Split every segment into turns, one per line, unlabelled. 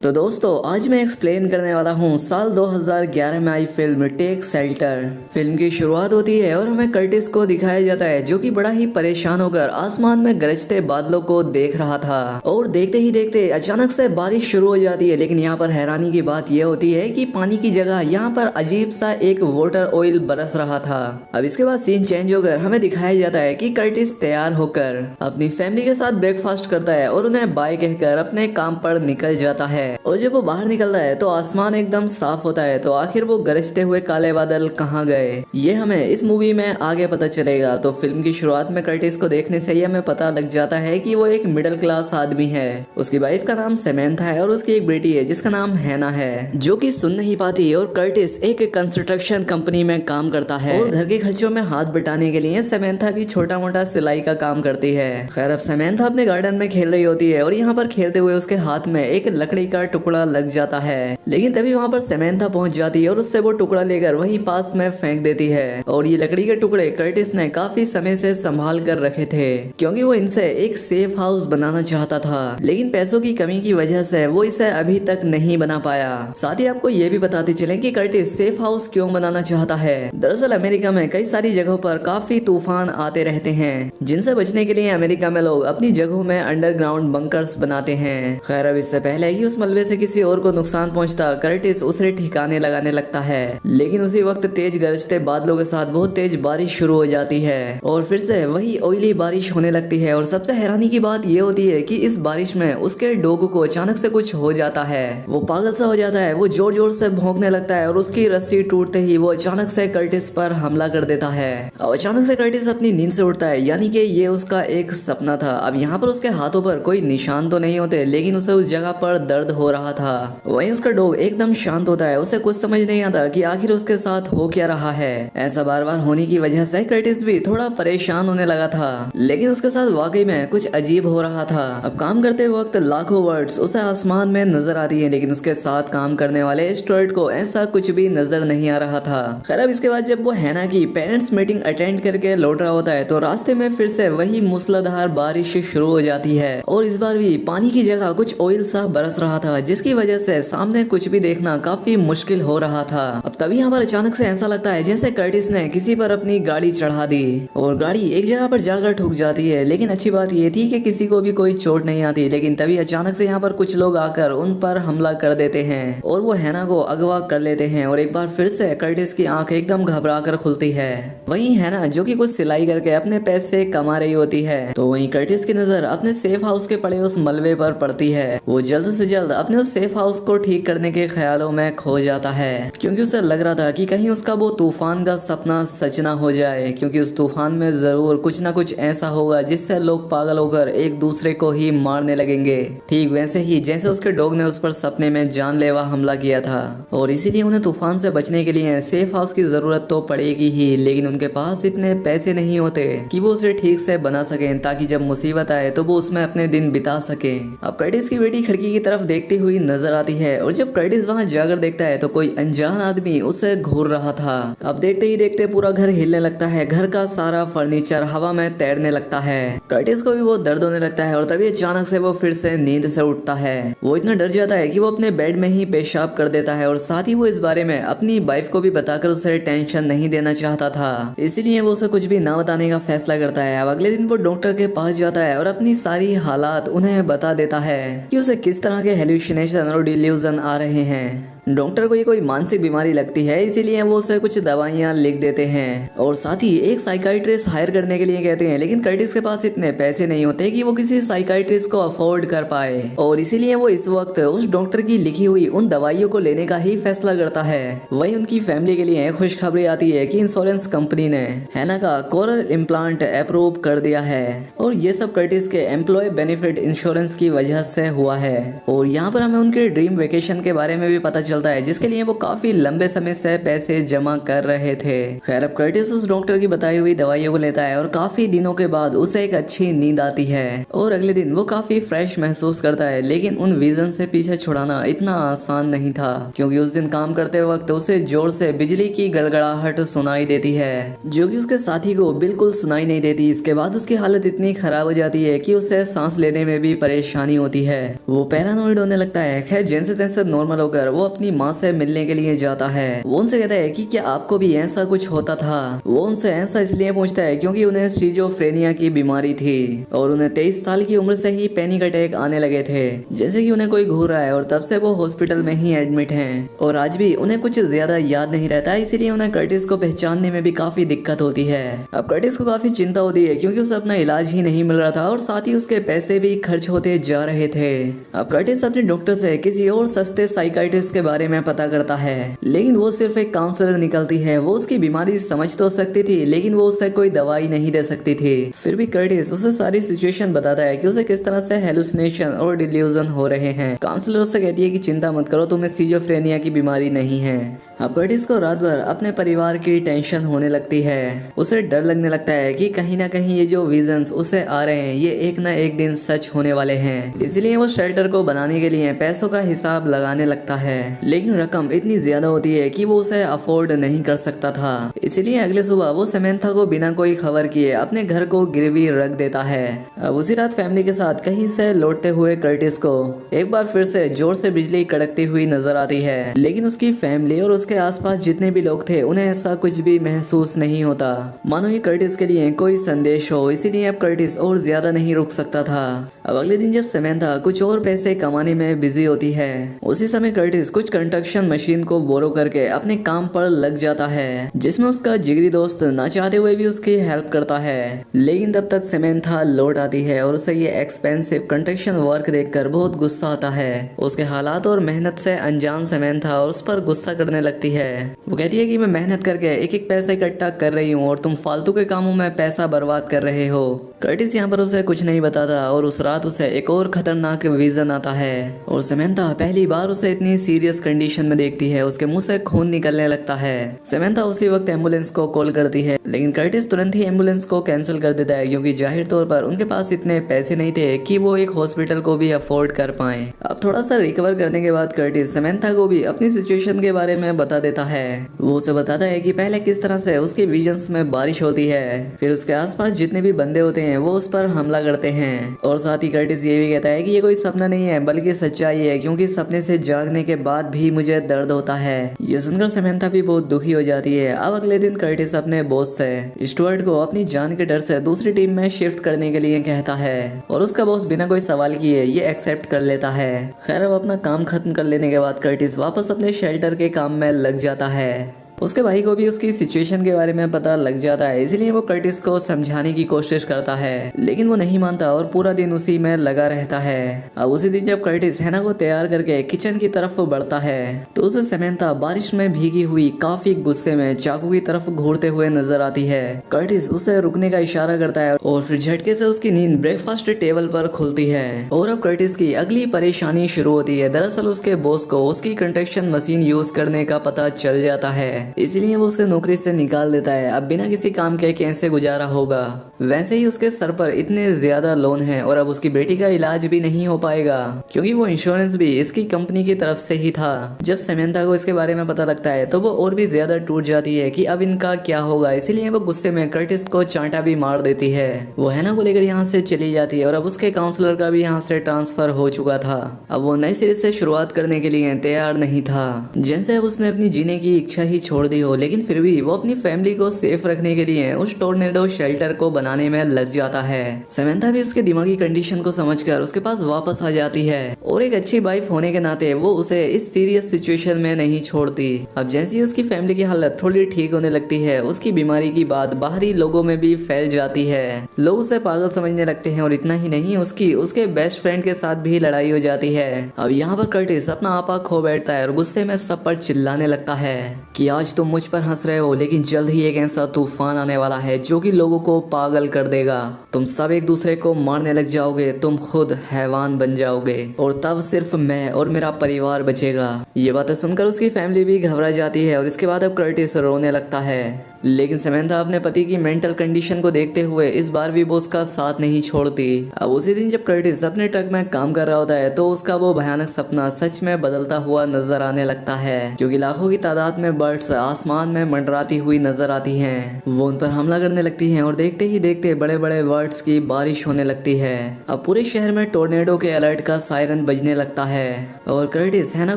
तो दोस्तों आज मैं एक्सप्लेन करने वाला हूँ साल 2011 में आई फिल्म टेक शेल्टर। फिल्म की शुरुआत होती है और हमें कर्टिस को दिखाया जाता है जो कि बड़ा ही परेशान होकर आसमान में गरजते बादलों को देख रहा था और देखते ही देखते अचानक से बारिश शुरू हो जाती है। लेकिन यहाँ पर हैरानी की बात यह होती है कि पानी की जगह यहाँ पर अजीब सा एक वाटर ऑयल बरस रहा था। अब इसके बाद सीन चेंज होकर हमें दिखाया जाता है कि कर्टिस तैयार होकर अपनी फैमिली के साथ ब्रेकफास्ट करता है और उन्हें बाय कहकर अपने काम पर निकल जाता है। और जब वो बाहर निकलता है तो आसमान एकदम साफ होता है। तो आखिर वो गरजते हुए काले बादल कहाँ गए, ये हमें इस मूवी में आगे पता चलेगा। तो फिल्म की शुरुआत में कर्टिस को देखने से ही हमें पता लग जाता है कि वो एक मिडिल क्लास आदमी है। उसकी वाइफ का नाम सेमेंथा है और उसकी एक बेटी है जिसका नाम हैना है, जो कि सुन नहीं पाती। और कर्टिस एक कंस्ट्रक्शन कंपनी में काम करता है और घर के खर्चों में हाथ बटाने के लिए सेमेंथा भी छोटा मोटा सिलाई का काम करती है। खैर अब सेमेंथा अपने गार्डन में खेल रही होती है और यहाँ पर खेलते हुए उसके हाथ में एक लकड़ी का टुकड़ा लग जाता है। लेकिन तभी वहाँ पर सेमेंथा पहुंच जाती है और उससे वो टुकड़ा लेकर वहीं पास में फेंक देती है। और ये लकड़ी के टुकड़े कर्टिस ने काफी समय से संभाल कर रखे थे क्योंकि वो इनसे एक सेफ हाउस बनाना चाहता था। लेकिन पैसों की कमी की वजह से वो इसे अभी तक नहीं बना पाया। साथ ही आपको ये भी बताते चले कि कर्टिस सेफ हाउस क्यों बनाना चाहता है। दरअसल अमेरिका में कई सारी जगहों पर काफी तूफान आते रहते हैं, जिनसे बचने के लिए अमेरिका में लोग अपनी जगहों में अंडरग्राउंड बंकर्स बनाते हैं। खैर अब इससे पहले कि उस मलबे से किसी और को नुकसान पहुंचता, कर्टिस उसे ठिकाने लगाने लगता है। लेकिन उसी वक्त तेज गरजते बादलों के साथ बहुत तेज बारिश शुरू हो जाती है और फिर से वही ऑयली बारिश होने लगती है। और सबसे हैरानी की बात ये होती है कि इस बारिश में उसके डॉग को अचानक से कुछ हो जाता है। वो पागल सा हो जाता है, वो जोर जोर से भौंकने लगता है और उसकी रस्सी टूटते ही वो अचानक से कर्टिस पर हमला कर देता है। और अचानक से कर्टिस अपनी नींद से उठता है, यानी कि ये उसका एक सपना था। अब यहाँ पर उसके हाथों पर कोई निशान तो नहीं होते, लेकिन उसे उस जगह पर दर्द हो रहा था। वहीं उसका डॉग एकदम शांत होता है, उसे कुछ समझ नहीं आता कि आखिर उसके साथ हो क्या रहा है। ऐसा बार बार होने की वजह से कर्टिस भी थोड़ा परेशान होने लगा था, लेकिन उसके साथ वाकई में कुछ अजीब हो रहा था। अब काम करते वक्त लाखों वर्ड्स उसे आसमान में नजर आती है, लेकिन उसके साथ काम करने वाले एस्ट्रॉइड को ऐसा कुछ भी नजर नहीं आ रहा था। खैर अब इसके बाद जब वो हैना की पेरेंट्स मीटिंग अटेंड करके लौट रहा होता है तो रास्ते में फिर से वही मूसलाधार बारिश शुरू हो जाती है और इस बार भी पानी की जगह कुछ ऑयल सा बरस रहा था, जिसकी वजह से सामने कुछ भी देखना काफी मुश्किल हो रहा था। अब तभी यहाँ पर अचानक से ऐसा लगता है जैसे कर्टिस ने किसी पर अपनी गाड़ी चढ़ा दी और गाड़ी एक जगह पर जाकर ठुक जाती है। लेकिन अच्छी बात ये थी कि किसी को भी कोई चोट नहीं आती। लेकिन तभी अचानक से यहाँ पर कुछ लोग आकर उन पर हमला कर देते हैं और वो हैना को अगवा कर लेते हैं। और एक बार फिर से कर्टिस की आंख एकदम घबरा कर खुलती है। वहीं हैना जो कि कुछ सिलाई करके अपने पैसे कमा रही होती है, तो वहीं कर्टिस की नजर अपने सेफ हाउस के पड़े उस मलबे पर पड़ती है। वो जल्द से जल्द अपने उस सेफ हाउस को ठीक करने के ख्यालों में खो जाता है, क्योंकि उसे लग रहा था कि कहीं उसका वो तूफान का सपना सच ना हो जाए, क्योंकि उस तूफान में जरूर कुछ ना कुछ ऐसा होगा जिससे लोग पागल होकर एक दूसरे को ही मारने लगेंगे, ठीक वैसे ही जैसे उसके डॉग ने उस पर सपने में जानलेवा हमला किया था। और इसीलिए उन्हें तूफान से बचने के लिए सेफ हाउस की जरूरत तो पड़ेगी ही, लेकिन उनके पास इतने पैसे नहीं होते कि वो उसे ठीक से बना सकें, ताकि जब मुसीबत आए तो वो उसमें अपने दिन बिता सके। अब कर्टिस की बेटी खिड़की की तरफ देखती हुई नजर आती है और जब कर्टिस वहां जाकर देखता है तो कोई अनजान आदमी उसे घूर रहा था। अब देखते ही देखते पूरा घर हिलने लगता है, घर का सारा फर्नीचर हवा में तैरने लगता है। कर्टिस को भी बहुत दर्द होने लगता है और तभी अचानक से वो फिर से नींद से उठता है। वो इतना डर जाता है कि वो अपने बेड में ही पेशाब कर देता है और साथ ही वो इस बारे में अपनी वाइफ को भी बताकर उसे टेंशन नहीं देना चाहता था, इसलिए वो उसे कुछ भी ना बताने का फैसला करता है। अब अगले दिन वो डॉक्टर के पास जाता है और अपनी सारी हालात उन्हें बता देता है कि उसे किस तरह के हेलुसिनेशन और डिल्यूजन आ रहे हैं। डॉक्टर को ये कोई मानसिक बीमारी लगती है, इसीलिए वो उसे कुछ दवाइयाँ लिख देते हैं और साथ ही एक साइकाइट्रिस्ट हायर करने के लिए कहते हैं। लेकिन कर्टिस के पास इतने पैसे नहीं होते कि वो किसी साइकाइट्रिस्ट को अफोर्ड कर पाए और इसीलिए वो इस वक्त उस डॉक्टर की लिखी हुई उन दवाइयों को लेने का ही फैसला करता है। वहीं उनकी फैमिली के लिए खुशखबरी आती है कि इंश्योरेंस कंपनी ने हैना का कोरल इम्प्लांट अप्रूव कर दिया है और ये सब कर्टिस के एम्प्लॉय बेनिफिट इंश्योरेंस की वजह से हुआ है। और यहाँ पर हमें उनके ड्रीम वेकेशन के बारे में भी पता चलता है, जिसके लिए वो काफी लंबे समय से पैसे जमा कर रहे थे। खैर अब कर्टिस उस डॉक्टर की बताई हुई दवाइयों को लेता है और काफी दिनों के बाद उसे एक अच्छी नींद आती है और अगले दिन वो काफी फ्रेश महसूस करता है। लेकिन उन विजन से पीछे छुड़ाना इतना आसान नहीं था, क्योंकि उस दिन काम करते वक्त उसे जोर से बिजली की गड़गड़ाहट सुनाई देती है, जो कि उसके साथी को बिल्कुल सुनाई नहीं देती। इसके बाद उसकी हालत इतनी खराब हो जाती है कि उसे सांस लेने में भी परेशानी होती है। वो पैरानॉइड होने लगता है। खैर जैसे तैसे नॉर्मल होकर वो अपनी माँ से मिलने के लिए जाता है। वो उनसे कहता है कि क्या आपको भी ऐसा कुछ होता था। वो उनसे ऐसा इसलिए पूछता है क्योंकि उन्हें स्किज़ोफ्रेनिया की बीमारी थी और उन्हें 23 साल की उम्र से ही पैनिक अटैक आने लगे थे, जैसे कि उन्हें कोई घूर रहा है, और तब से वो हॉस्पिटल में ही एडमिट हैं और आज भी उन्हें कुछ ज्यादा याद नहीं रहता, इसीलिए उन्हें कर्टिस को पहचानने में भी काफी दिक्कत होती है। अब कर्टिस को काफी चिंता होती है क्योंकि उसे अपना इलाज ही नहीं मिल रहा था और साथ ही उसके पैसे भी खर्च होते जा रहे थे। अब कर्टिस अपने डॉक्टर से किसी और सस्ते साइकाइट्रिस्ट के बारे में पता करता है, लेकिन वो सिर्फ एक काउंसलर निकलती है। वो उसकी बीमारी समझ तो सकती थी लेकिन वो उसे कोई दवाई नहीं दे सकती थी। फिर भी कर्टिस उसे सारी सिचुएशन बताता है कि उसे किस तरह से हेलुसिनेशन और डिल्यूजन हो रहे हैं। काउंसलर उससे कहती है कि चिंता मत करो, तुम्हें स्किज़ोफ्रेनिया की बीमारी नहीं है। अब कर्टिस को रात भर अपने परिवार की टेंशन होने लगती है। उसे डर लगने लगता है कि कहीं ना कहीं ये जो विजन्स उसे आ रहे हैं ये एक ना एक दिन सच होने वाले हैं। इसलिए वो शेल्टर को बनाने के लिए पैसों का हिसाब लगाने लगता है, लेकिन रकम इतनी ज्यादा होती है कि वो उसे अफोर्ड नहीं कर सकता था। इसलिए अगले सुबह वो समंथा को बिना कोई खबर किए अपने घर को गिरवी रख देता है। अब उसी रात फैमिली के साथ कहीं से लौटते हुए कर्टिस को एक बार फिर से जोर से बिजली कड़कती हुई नजर आती है, लेकिन उसकी फैमिली और उसके आसपास जितने भी लोग थे उन्हें ऐसा कुछ भी महसूस नहीं होता, मानो ये कर्टिस के लिए कोई संदेश हो। इसीलिए अब कर्टिस और ज्यादा नहीं रुक सकता था। अब अगले दिन जब समंथा कुछ और पैसे कमाने में बिजी होती है, उसी समय कर्टिस कुछ कंस्ट्रक्शन मशीन को बोरो करके अपने काम पर लग जाता है, जिसमें उसका जिगरी दोस्त ना चाहते हुए भी उसकी हेल्प करता है। लेकिन तब तक समंथा लौट आती है और उसे ये एक्सपेंसिव कंस्ट्रक्शन वर्क देखकर बहुत गुस्सा आता है। उसके हालात और मेहनत से अनजान समंथा और उस पर गुस्सा करने लगती है। वो कहती है कि मैं मेहनत करके एक एक पैसा इकट्ठा कर रही हूँ और तुम फालतू के कामों में पैसा बर्बाद कर रहे हो। कर्टिस यहाँ पर उसे कुछ नहीं बताता और उस रात उसे एक और खतरनाक विजन आता है और समंथा पहली बार उसे इतनी सीरियस कंडीशन में देखती है। उसके मुंह से खून निकलने लगता है। समंथा उसी वक्त एम्बुलेंस को कॉल करती है, लेकिन कर्टिस तुरंत ही एम्बुलेंस को कैंसिल कर देता है क्योंकि जाहिर तौर पर उनके पास इतने पैसे नहीं थे कि वो एक हॉस्पिटल को भी अफोर्ड कर पाए। अब थोड़ा सा रिकवर करने के बाद कर्टिस समंथा को भी अपनी सिचुएशन के बारे में बता देता है। वो उसे बताता है कि पहले किस तरह से उसके विजन्स में बारिश होती है, फिर उसके आसपास जितने भी बंदे होते हैं वो उस पर हमला करते हैं, और साथ ही कर्टिस ये भी कहता है कि ये कोई सपना नहीं है बल्कि सच्चाई है क्योंकि सपने से जागने के बाद भी मुझे दर्द होता है। ये सुनकर समंथा भी बहुत दुखी हो जाती है। अब अगले दिन कर्टिस अपने बॉस से स्टुअर्ट को अपनी जान के डर से दूसरी टीम में शिफ्ट करने के लिए कहता है और उसका बॉस बिना कोई सवाल किए ये एक्सेप्ट कर लेता है। खैर अब अपना काम खत्म कर लेने के बाद कर्टिस वापस अपने शेल्टर के काम में लग जाता है। उसके भाई को भी उसकी सिचुएशन के बारे में पता लग जाता है, इसलिए वो कर्टिस को समझाने की कोशिश करता है, लेकिन वो नहीं मानता और पूरा दिन उसी में लगा रहता है। अब उसी दिन जब कर्टिस हैना को तैयार करके किचन की तरफ बढ़ता है तो उसे समंथा बारिश में भीगी हुई काफी गुस्से में चाकू की तरफ घूरते हुए नजर आती है। कर्टिस उसे रुकने का इशारा करता है और फिर झटके से उसकी नींद ब्रेकफास्ट टेबल पर खुलती है और अब कर्टिस की अगली परेशानी शुरू होती है। दरअसल उसके बॉस को उसकी कंस्ट्रक्शन मशीन यूज करने का पता चल जाता है, इसलिए वो उसे नौकरी से निकाल देता है। अब बिना किसी काम के कैसे गुजारा होगा। वैसे ही उसके सर पर इतने ज्यादा लोन हैं और अब उसकी बेटी का इलाज भी नहीं हो पाएगा क्योंकि वो इंश्योरेंस भी इसकी कंपनी की तरफ से ही था। जब समंथा को इसके बारे में पता लगता है तो वो और भी ज्यादा टूट जाती है कि अब इनका क्या होगा। इसीलिए वो गुस्से में कर्टिस को चांटा भी मार देती है। वो हैना को लेकर यहाँ से चली जाती है और अब उसके काउंसलर का भी यहाँ से ट्रांसफर हो चुका था। अब वो नए सिरे से शुरुआत करने के लिए तैयार नहीं था। जैसे अब उसने अपनी जीने की इच्छा ही छोड़ दी हो, लेकिन फिर भी वो अपनी फैमिली को सेफ रखने के लिए उस टोर्नेडो शेल्टर को बनाने में लग जाता है। समंथा भी उसके दिमागी कंडीशन को समझकर उसके पास वापस आ जाती है और एक अच्छी वाइफ होने के नाते वो उसे इस सीरियस सिचुएशन में नहीं छोड़ती। अब जैसे ही उसकी फैमिली की हालत थोड़ी ठीक होने लगती है, उसकी बीमारी की बात बाहरी लोगों में भी फैल जाती है। लोग उसे पागल समझने लगते हैं और इतना ही नहीं उसके बेस्ट फ्रेंड के साथ भी लड़ाई हो जाती है। अब यहाँ पर कर्टिस अपना आपा खो बैठता है और गुस्से में सब पर चिल्लाने लगता है कि आज तुम मुझ पर हंस रहे हो, लेकिन जल्द ही एक ऐसा तूफान आने वाला है जो कि लोगों को पागल कर देगा। तुम सब एक दूसरे को मारने लग जाओगे, तुम खुद हैवान बन जाओगे और तब सिर्फ मैं और मेरा परिवार बचेगा। ये बातें सुनकर उसकी फैमिली भी घबरा जाती है और इसके बाद अब कर्टिस रोने लगता है। लेकिन समंथा अपने पति की मेंटल कंडीशन को देखते हुए इस बार भी वो उसका साथ नहीं छोड़ती। अब उसी दिन जब कर्टिस अपने ट्रक में काम कर रहा होता है तो उसका वो भयानक सपना सच में बदलता हुआ नजर आने लगता है, क्योंकि लाखों की तादाद में बर्ड्स आसमान में मंडराती हुई नजर आती हैं। वो उन पर हमला करने लगती हैं और देखते ही देखते बड़े बड़े बर्ड्स की बारिश होने लगती है। अब पूरे शहर में टोर्नेडो के अलर्ट का सायरन बजने लगता है और कर्टिस हैना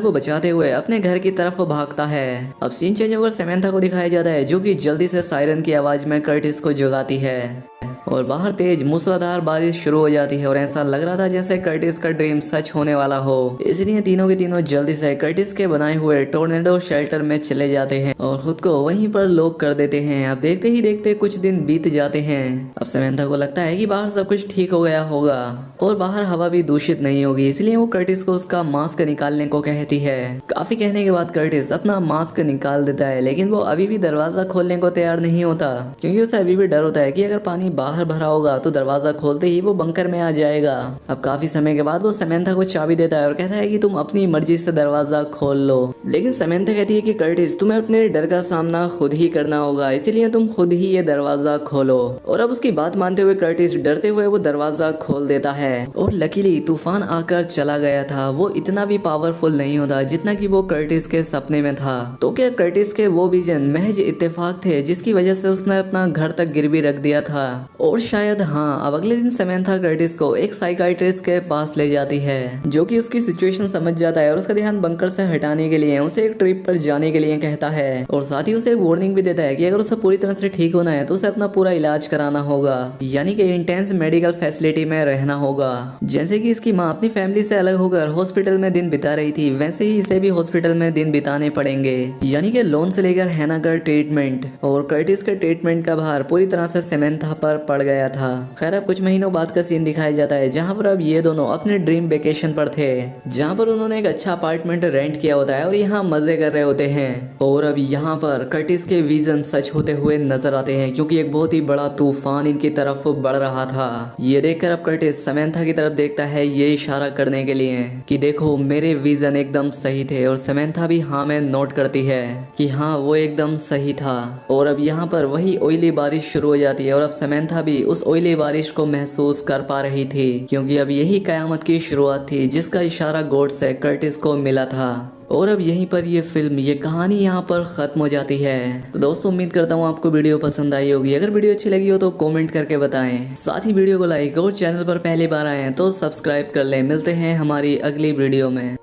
को बचाते हुए अपने घर की तरफ भागता है। अब सीन चेंज होकर समंथा को दिखाया जाता है जो कि जल्दी से सायरन की आवाज में कर्टिस को जगाती है और बाहर तेज मूसलाधार बारिश शुरू हो जाती है और ऐसा लग रहा था जैसे कर्टिस का ड्रीम सच होने वाला हो। इसलिए तीनों के तीनों जल्दी से कर्टिस के बनाए हुए टोर्नेडो शेल्टर में चले जाते हैं और खुद को वहीं पर लॉक कर देते हैं। अब देखते ही देखते कुछ दिन बीत जाते हैं। अब समंथा को लगता है कि बाहर सब कुछ ठीक हो गया होगा और बाहर हवा भी दूषित नहीं होगी, इसलिए वो कर्टिस को उसका मास्क निकालने को कहती है। काफी कहने के बाद कर्टिस अपना मास्क निकाल देता है, लेकिन वो अभी भी दरवाजा खोलने को तैयार नहीं होता, क्योंकि उसे अभी भी डर होता है कि अगर पानी बाहर भरा होगा तो दरवाजा खोलते ही वो बंकर में आ जाएगा। अब काफी समय के बाद वो समंथा को चाबी देता है और कहता है कि तुम अपनी मर्जी से दरवाजा खोल लो। लेकिन समंथा कहती है कि कर्टिस तुम्हें अपने डर का सामना खुद ही करना होगा, इसीलिए तुम खुद ही ये दरवाजा खोलो। और अब उसकी बात मानते हुए कर्टिस डरते हुए वो दरवाजा खोल देता है और लकीली तूफान आकर चला गया था। वो इतना भी पावरफुल नहीं होता जितना कि वो कर्टिस के सपने में था। तो क्या कर्टिस के वो विजन महज इत्तेफाक थे जिसकी वजह से उसने अपना घर तक गिरवी रख दिया था? और शायद हाँ। अब अगले दिन समंथा कर्टिस को एक साइकाइट्रिस्ट के पास ले जाती है जो कि उसकी सिचुएशन समझ जाता है और उसका ध्यान बंकर से हटाने के लिए उसे एक ट्रिप पर जाने के लिए कहता है और साथ ही उसे एक वार्निंग भी देता है कि अगर उसे पूरी तरह से ठीक होना है तो उसे अपना पूरा इलाज कराना होगा, यानी कि इंटेंस मेडिकल फैसिलिटी में रहना होगा। जैसे कि इसकी माँ अपनी फैमिली से अलग होकर हॉस्पिटल में दिन बिता रही थी, वैसे ही इसे भी हॉस्पिटल में दिन बिताने पड़ेंगे, यानी कि लोन से लेकर हैना का ट्रीटमेंट। और कर्टिस के ट्रीटमेंट का भार पूरी तरह से समंथा पर पड़ गया था। खैर अब कुछ महीनों बाद का सीन दिखाया जाता है जहाँ पर अब ये दोनों अपने ड्रीम वेकेशन पर थे, जहाँ पर उन्होंने एक अच्छा अपार्टमेंट रेंट किया होता है और यहाँ मजे कर रहे होते हैं। और अब यहाँ पर कर्टिस के विजन सच होते हुए नजर आते हैं, क्योंकि एक बहुत ही बड़ा तूफान इनकी तरफ बढ़ रहा था। ये देखकर अब कर्टिस समंथा की तरफ देखता है ये इशारा करने के लिए कि देखो मेरे विजन एकदम सही थे, और समंथा भी हाँ में नोट करती है कि हाँ वो एकदम सही था। और अब यहाँ पर वही ऑयली बारिश शुरू हो जाती है और अब समंथा भी उस ऑयली बारिश को महसूस कर पा रही थी, क्योंकि अब यही कयामत की शुरुआत थी जिसका इशारा गॉड से कर्टिस को मिला था। और अब यहीं पर ये फिल्म, ये कहानी यहाँ पर खत्म हो जाती है। तो दोस्तों उम्मीद करता हूँ आपको वीडियो पसंद आई होगी। अगर वीडियो अच्छी लगी हो तो कमेंट करके बताएं, साथ ही वीडियो को लाइक और चैनल पर पहली बार आए हैं तो सब्सक्राइब कर लें। मिलते हैं हमारी अगली वीडियो में।